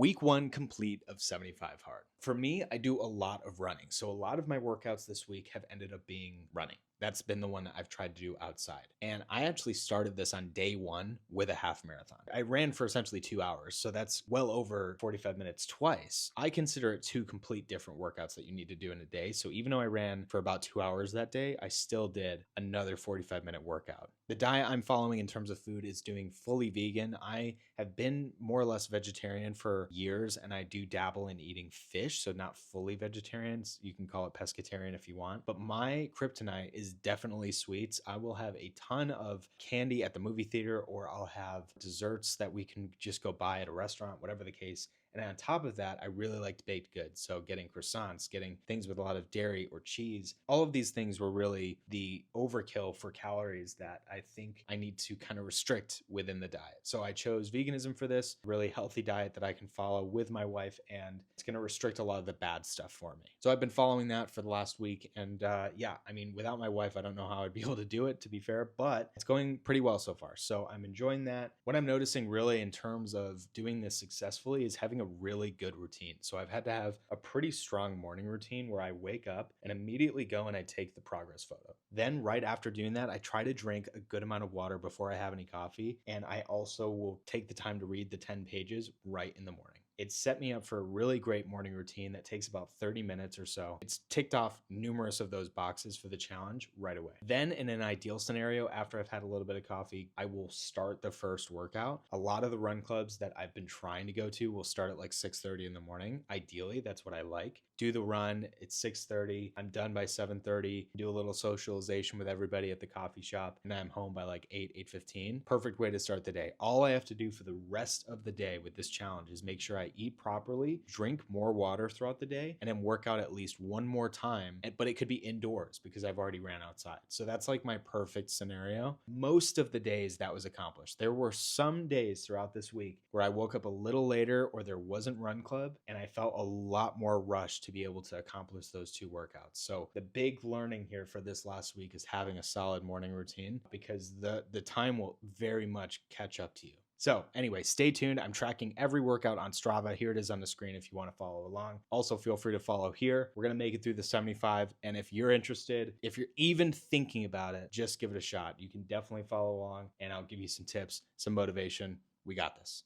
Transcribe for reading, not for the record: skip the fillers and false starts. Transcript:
Week one complete of 75 hard. For me, I do a lot of running. So a lot of my workouts this week have ended up being running. That's been the one that I've tried to do outside. And I actually started this on day one with a half marathon. I ran for essentially 2 hours. So that's well over 45 minutes twice. I consider it two complete different workouts that you need to do in a day. So even though I ran for about 2 hours that day, I still did another 45-minute workout. The diet I'm following in terms of food is doing fully vegan. I have been more or less vegetarian for years, and I do dabble in eating fish, so not fully vegetarians. You can call it pescatarian if you want. But my kryptonite is definitely sweets. I will have a ton of candy at the movie theater, or I'll have desserts that we can just go buy at a restaurant, whatever the case. And on top of that, I really liked baked goods. So getting croissants, getting things with a lot of dairy or cheese, all of these things were really the overkill for calories that I think I need to kind of restrict within the diet. So I chose veganism for this really healthy diet that I can follow with my wife, and it's going to restrict a lot of the bad stuff for me. So I've been following that for the last week. And yeah, I mean, without my wife, I don't know how I'd be able to do it, to be fair, but it's going pretty well so far. So I'm enjoying that. What I'm noticing really in terms of doing this successfully is having a really good routine. So I've had to have a pretty strong morning routine where I wake up and immediately go and I take the progress photo. Then right after doing that, I try to drink a good amount of water before I have any coffee. And I also will take the time to read the 10 pages right in the morning. It set me up for a really great morning routine that takes about 30 minutes or so. It's ticked off numerous of those boxes for the challenge right away. Then in an ideal scenario, after I've had a little bit of coffee, I will start the first workout. A lot of the run clubs that I've been trying to go to will start at like 6:30 in the morning. Ideally, that's what I like. Do the run, it's 6:30. I'm done by 7:30. Do a little socialization with everybody at the coffee shop, and I'm home by like 8:15. Perfect way to start the day. All I have to do for the rest of the day with this challenge is make sure I eat properly, drink more water throughout the day, and then work out at least one more time. But it could be indoors because I've already ran outside. So that's like my perfect scenario. Most of the days that was accomplished. There were some days throughout this week where I woke up a little later or there wasn't run club, and I felt a lot more rushed to be able to accomplish those two workouts. So the big learning here for this last week is having a solid morning routine, because the time will very much catch up to you. So anyway, stay tuned. I'm tracking every workout on Strava. Here it is on the screen if you want to follow along. Also, feel free to follow here. We're going to make it through the 75. And if you're interested, if you're even thinking about it, just give it a shot. You can definitely follow along, and I'll give you some tips, some motivation. We got this.